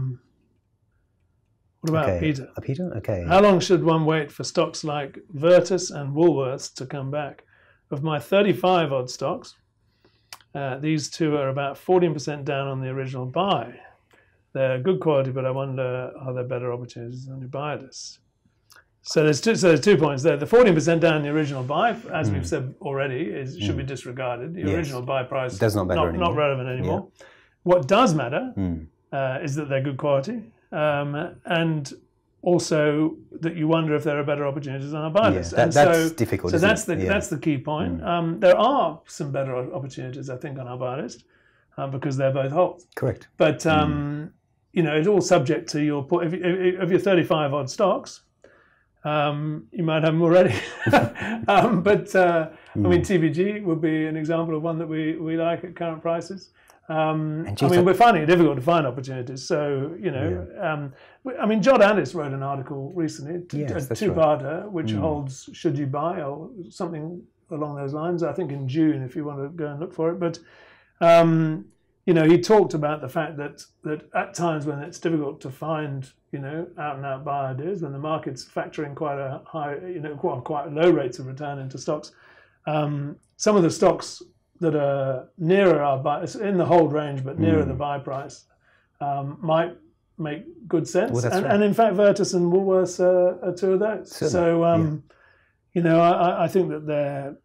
about Peter? Peter? Okay. How long should one wait for stocks like Virtus and Woolworths to come back? Of my 35 odd stocks, these two are about 14% down on the original buy. They're good quality, but I wonder, are there better opportunities on your buy list? So there's 2 points there. The 14% down the original buy, as we've said already, should be disregarded. The original buy price does not matter anymore. Not relevant anymore. Yeah. What does matter is that they're good quality. And also that you wonder if there are better opportunities on our buy list. That's difficult. So that's the key point. There are some better opportunities, I think, on our buy list because they're both holds. Correct. But it's all subject to your of your 35 odd stocks. You might have them already, but I mean, TVG would be an example of one that we like at current prices. We're finding it difficult to find opportunities. So, I mean, John Analyst wrote an article recently, a two-parter, which holds should you buy or something along those lines, I think in June, if you want to go and look for it. But, he talked about the fact that at times when it's difficult to find, out-and-out buy ideas, when the market's factoring quite a high, quite low rates of return into stocks, some of the stocks that are nearer our buy, in the hold range, but nearer the buy price, might make good sense. Well, and in fact, Virtus and Woolworths are two of those. Certainly. So, I think that they're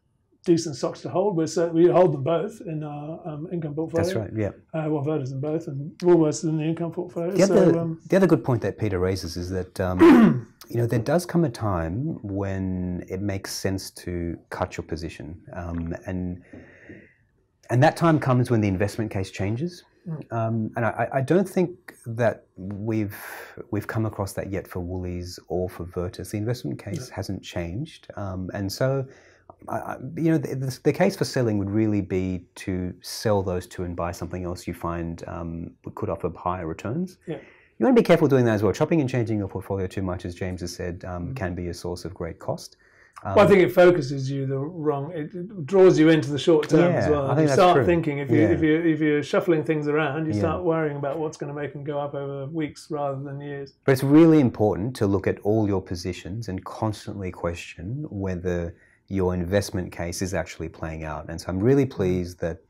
decent stocks to hold. We hold them both in our income portfolio. That's right, yeah. Virtus in both, and Woolworths in the income portfolio. The other good point that Peter raises is that there does come a time when it makes sense to cut your position, and that time comes when the investment case changes. And I don't think that we've come across that yet for Woolies or for Virtus. The investment case hasn't changed, and so the case for selling would really be to sell those two and buy something else you find could offer higher returns. Yeah. You want to be careful doing that as well. Chopping and changing your portfolio too much, as James has said, can be a source of great cost. Well, I think it focuses you it draws you into the short term as well. I think you that's start true. Thinking if you're shuffling things around, you start worrying about what's going to make them go up over weeks rather than years. But it's really important to look at all your positions and constantly question whether your investment case is actually playing out. And so I'm really pleased that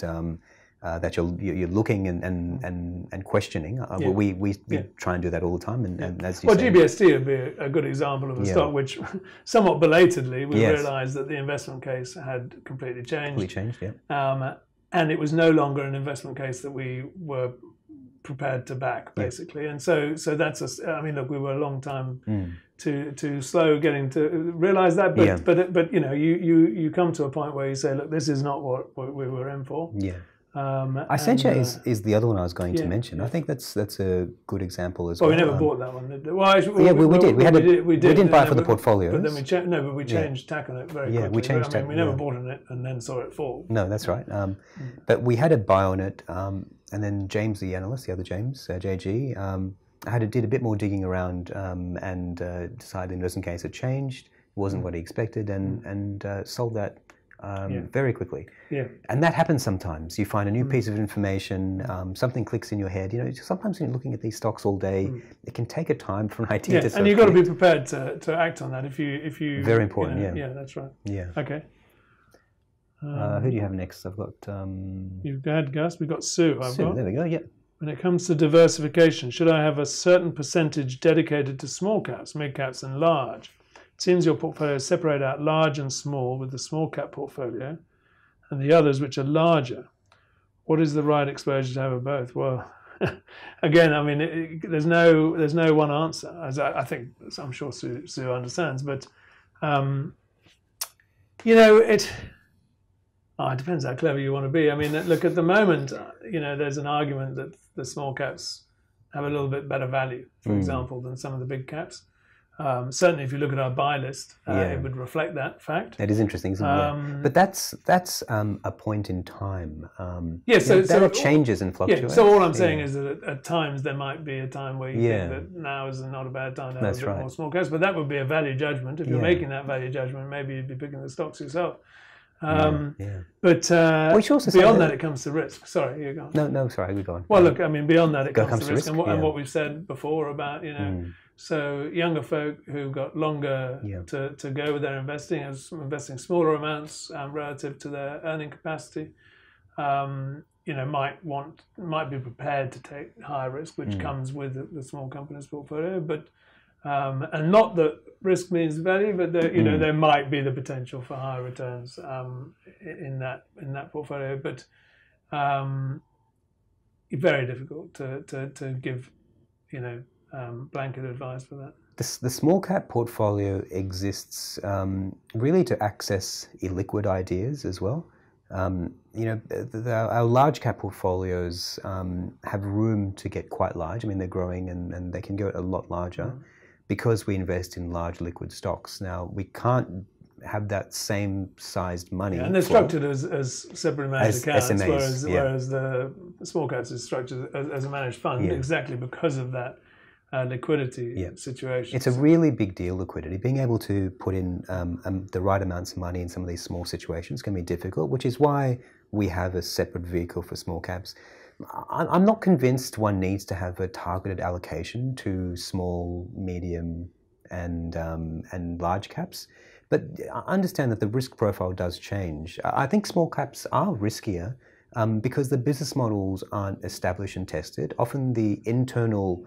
that you're looking and questioning. We try and do that all the time. And as you say, GBST would be a good example of a stock which, somewhat belatedly, we realised that the investment case had completely changed. And it was no longer an investment case that we were prepared to back, basically. And so that's look, we were a long time too slow getting to realise that. But you come to a point where you say, look, this is not what we were in for. Essentia is the other one I was going to mention. I think that's a good example as well. Well, we never bought that one. We did. We didn't buy it for the portfolios. But then we changed tack on it very quickly. We changed tack. We never bought on it and then saw it fall. No, that's right. But we had a buy on it, and then James, the analyst, the other James, JG, did a bit more digging around and decided the investment case had changed. It wasn't what he expected, and sold that. Very quickly. And that happens sometimes. You find a new piece of information, something clicks in your head. Sometimes when you're looking at these stocks all day, it can take a time for an idea to and you've got to be prepared to act on that if you very important, Yeah, that's right. Yeah. Okay. Who do you have next? I've got... You've had Gus, we've got Sue. There we go, yeah. When it comes to diversification, should I have a certain percentage dedicated to small caps, mid caps and large? It seems your portfolio is separated out large and small with the small cap portfolio and the others which are larger. What is the right exposure to have of both? Well, again, I mean, there's no one answer, as I think I'm sure Sue understands, but it depends how clever you want to be. I mean, look, at the moment, there's an argument that the small caps have a little bit better value, for example, than some of the big caps. Certainly, if you look at our buy list, it would reflect that fact. That is interesting, isn't it? But that's a point in time. So it changes and fluctuates. Yeah, so all I'm saying is that at times there might be a time where you think that now is not a bad time to have a bit more small caps, but that would be a value judgment. If you're making that value judgment, maybe you'd be picking the stocks yourself. But beyond that, it comes to risk. Sorry, you're going. No, sorry, we're going. Well, look, I mean, beyond that, it comes to risk, and what we've said before about so younger folk who've got longer to go with their investing, as investing smaller amounts relative to their earning capacity, might be prepared to take higher risk, which comes with the small company's portfolio, but. And not that risk means value, but there might be the potential for higher returns in that portfolio. But very difficult to give blanket advice for that. The small cap portfolio exists really to access illiquid ideas as well. Our large cap portfolios have room to get quite large. I mean, they're growing and they can go a lot larger because we invest in large liquid stocks. Now, we can't have that same sized money. And they're structured as separate managed accounts, SMAs, whereas the small caps is structured as a managed fund exactly because of that liquidity situation. It's a really big deal, liquidity. Being able to put in the right amounts of money in some of these small situations can be difficult, which is why we have a separate vehicle for small caps. I'm not convinced one needs to have a targeted allocation to small, medium, and large caps. But I understand that the risk profile does change. I think small caps are riskier because the business models aren't established and tested. Often the internal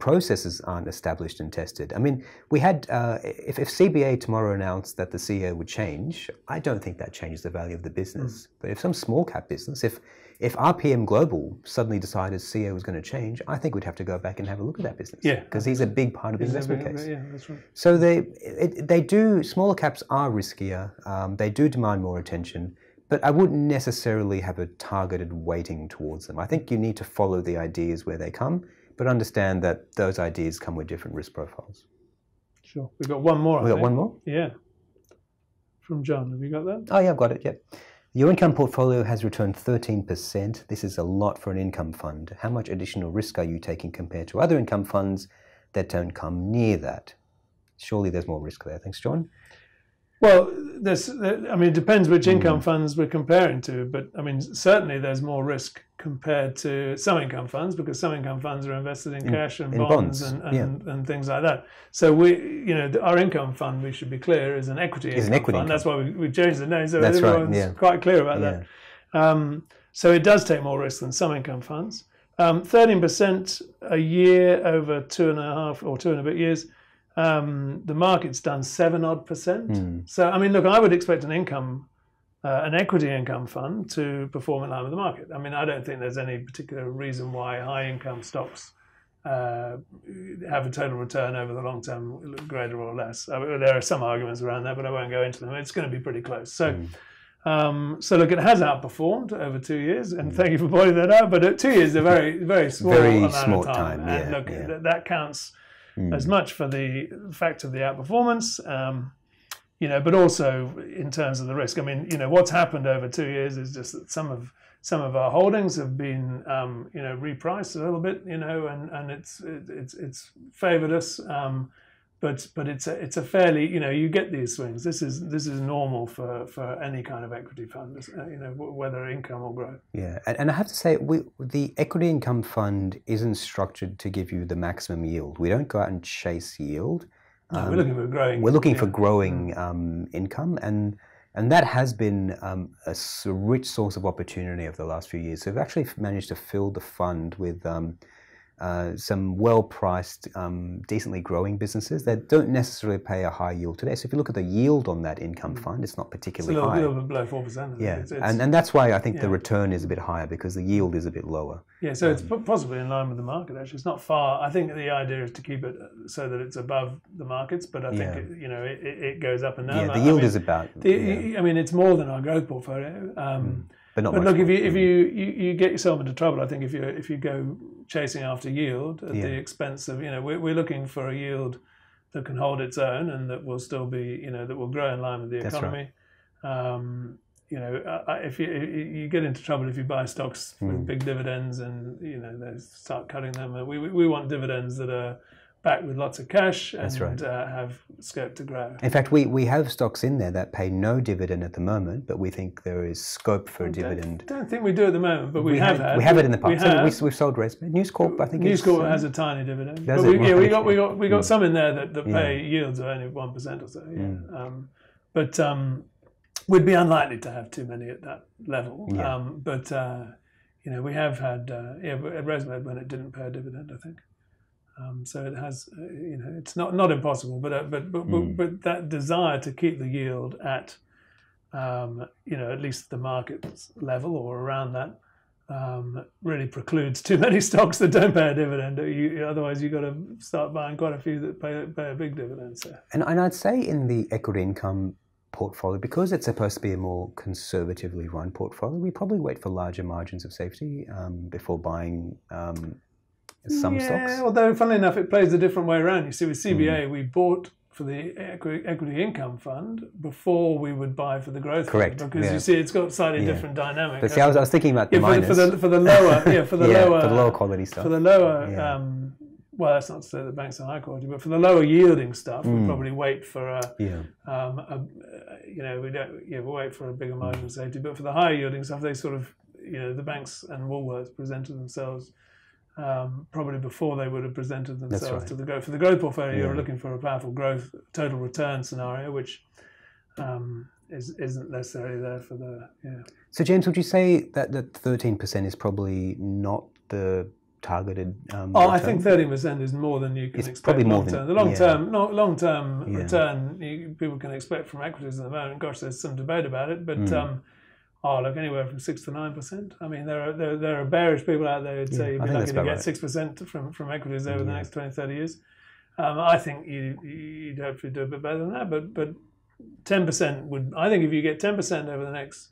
processes aren't established and tested. I mean, we had, if CBA tomorrow announced that the CEO would change, I don't think that changes the value of the business. But if some small cap business, if RPM Global suddenly decided CEO was going to change, I think we'd have to go back and have a look at that business. Yeah. Because he's a big part of the investment case. Yeah, that's right. So smaller caps are riskier. They do demand more attention. But I wouldn't necessarily have a targeted weighting towards them. I think you need to follow the ideas where they come, but understand that those ideas come with different risk profiles. Sure. We've got one more. We've got one more? Yeah. From John. Have you got that? Oh, yeah, I've got it, yep. Your income portfolio has returned 13%. This is a lot for an income fund. How much additional risk are you taking compared to other income funds that don't come near that? Surely there's more risk there. Thanks, John. Well, it depends which income funds we're comparing to, but I mean, certainly there's more risk compared to some income funds because some income funds are invested in cash and bonds and things like that. So our income fund, we should be clear, is an equity income fund. That's why we changed the name, so everyone's quite clear about that. So it does take more risk than some income funds. 13% a year over 2.5 or 2 and a bit years. The market's done 7-odd%. So, I mean, look, I would expect an equity income fund to perform in line with the market. I mean, I don't think there's any particular reason why high income stocks have a total return over the long term greater or less. I mean, there are some arguments around that, but I won't go into them. It's going to be pretty close. So, so look, it has outperformed over 2 years, and thank you for pointing that out. But 2 years is a very, very small amount of time. And look, that counts as much for the fact of the outperformance, but also in terms of the risk. I mean, what's happened over 2 years is just that some of our holdings have been, repriced a little bit, and it's favoured us. But it's a fairly, you get these swings. This is normal for any kind of equity fund, whether income or growth. Yeah, and I have to say, the equity income fund isn't structured to give you the maximum yield. We don't go out and chase yield. No, we're looking for growing. We're looking for growing income, and that has been a rich source of opportunity over the last few years. So we've actually managed to fill the fund with some well-priced, decently growing businesses that don't necessarily pay a high yield today. So if you look at the yield on that income fund, it's not particularly high. It's a little bit below 4%. Yeah, and that's why I think the return is a bit higher because the yield is a bit lower. Yeah, so it's possibly in line with the market, actually. It's not far. I think the idea is to keep it so that it's above the markets, but I think, it goes up and down. Yeah, the yield is about... I mean, it's more than our growth portfolio. But look, if you get yourself into trouble, I think if you go chasing after yield at the expense of, we're looking for a yield that can hold its own and that will still be, that will grow in line with the economy. Right. If you get into trouble if you buy stocks with big dividends and they start cutting them. We want dividends that are back with lots of cash and have scope to grow. In fact, we have stocks in there that pay no dividend at the moment, but we think there is scope for a dividend. I don't think we do at the moment, but we have had. We have it in the past. We've sold Resp. News Corp, I think. News Corp has a tiny dividend. Does but it? we got some in there that pay yields of only 1% or so. Yeah. But we'd be unlikely to have too many at that level. Yeah. But we have had at Resmed when it didn't pay a dividend, I think. So it has, it's not impossible, but that desire to keep the yield at, at least the market level or around that, really precludes too many stocks that don't pay a dividend. Otherwise, you've got to start buying quite a few that pay a big dividend. So. And I'd say in the equity income portfolio, because it's supposed to be a more conservatively run portfolio, we probably wait for larger margins of safety before buying some stocks. Although, funnily enough, it plays a different way around. You see, with CBA, we bought for the equity income fund before we would buy for the growth Correct. fund, because you see it's got slightly different dynamic. But see, I was thinking about the minus. for the lower for the lower quality stuff. For the lower well, that's not to say that banks are high quality, but for the lower yielding stuff, we probably wait for we wait for a bigger margin of safety. But for the higher yielding stuff, they sort of, the banks and Woolworths presented themselves probably before they would have presented themselves to the growth. For the growth portfolio, you're looking for a powerful growth total return scenario, which isn't necessarily there for the So James, would you say that 13% is probably not the targeted I think 13% is more than you can expect. Probably more long-term. The long-term return people can expect from equities at the moment. Gosh, there's some debate about it, but look, anywhere from 6 to 9%. I mean, there are bearish people out there who'd say you'd be lucky to get 6% from equities over the next 20, 30 years. I think you'd hopefully do a bit better than that, but 10% would. I think if you get 10% over the next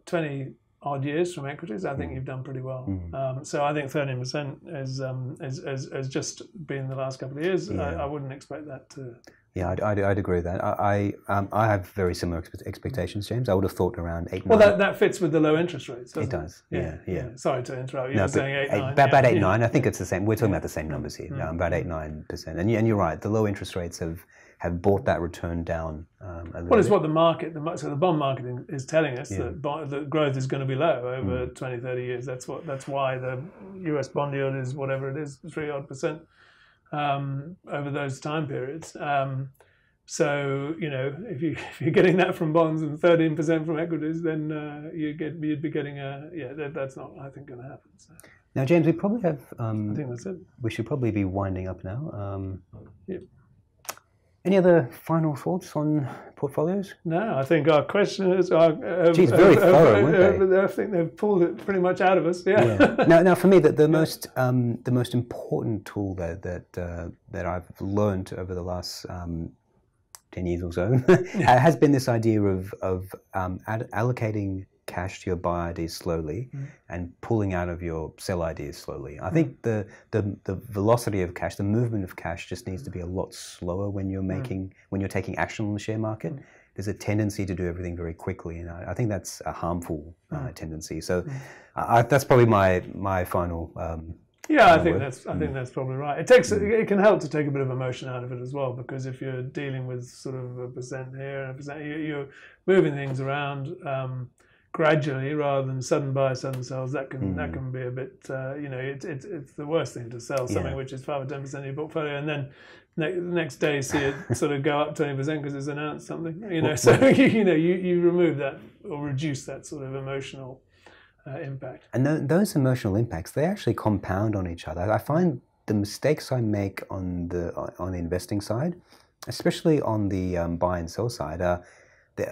20 odd years from equities, I think you've done pretty well. So I think 13% has just been the last couple of years. I wouldn't expect that to. Yeah, I'd agree with that. I have very similar expectations, James. I would have thought around 8, 9. Well, that fits with the low interest rates, doesn't it? Does. Yeah. Sorry to interrupt. You were saying 8, 9. About 8, 9. I think it's the same. We're talking about the same numbers here. About 8, 9%. And you're right. The low interest rates have brought that return down a little bit. It's what the bond market is telling us, that the growth is going to be low over 20, 30 years. That's why the US bond yield is whatever it is, 3% over those time periods. So if you're getting that from bonds and 13% from equities, then you'd be getting that's not, I think, going to happen. So. Now, James, we probably have. I think that's it. We should probably be winding up now. Any other final thoughts on portfolies? No, I think our questioners are. Geez, very thorough, weren't they? I think they've pulled it pretty much out of us. Yeah. Now, for me, the most important tool that I've learned over the last 10 years or so has been this idea of allocating cash to your buy ideas slowly and pulling out of your sell ideas slowly. I think the velocity of cash, the movement of cash, just needs to be a lot slower when you're taking action on the share market. There's a tendency to do everything very quickly, and I think that's a harmful tendency. So that's probably my final. I think that's probably right. It can help to take a bit of emotion out of it as well, because if you're dealing with sort of a percent here and a percent, you're moving things around gradually rather than sudden buy, sudden sells. That can be a bit. It's the worst thing to sell something which is 5 or 10% of your portfolio, and then the next day see it sort of go up 20% because it's announced something. You remove that or reduce that sort of emotional impact. And those emotional impacts, they actually compound on each other. I find the mistakes I make on the investing side, especially on the buy and sell side, are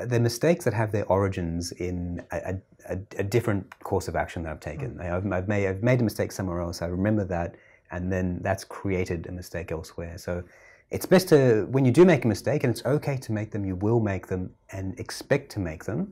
the mistakes that have their origins in a different course of action that I've taken. I've made a mistake somewhere else. I remember that, and then that's created a mistake elsewhere. So it's best to, when you do make a mistake, and it's okay to make them, you will make them and expect to make them.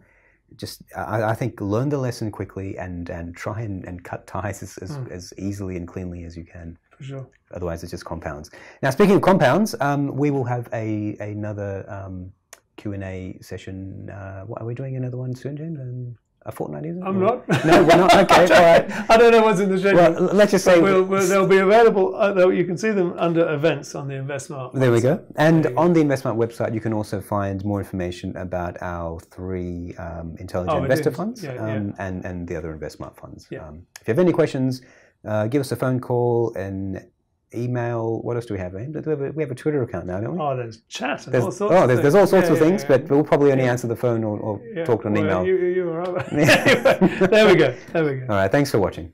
Just, I think, learn the lesson quickly and try and cut ties as easily and cleanly as you can. For sure. Otherwise, it just compounds. Now, speaking of compounds, we will have another Q&A session. What, are we doing another one soon, James? A fortnight, is it? I'm not. No, we're not. Okay, all right. I don't know what's in the schedule. Well, let's just say they'll be available. You can see them under events on the InvestSMART. There we go. And on the InvestSMART website, you can also find more information about our 3 intelligent investor funds and the other InvestSMART funds. Yeah. If you have any questions, give us a phone call and email. What else do we have, Aim? We have a Twitter account now, don't we? Oh, there's chat and there's, all sorts of things. There's all sorts of things, but we'll probably only answer the phone or talk on email. You were right. There we go. All right, thanks for watching.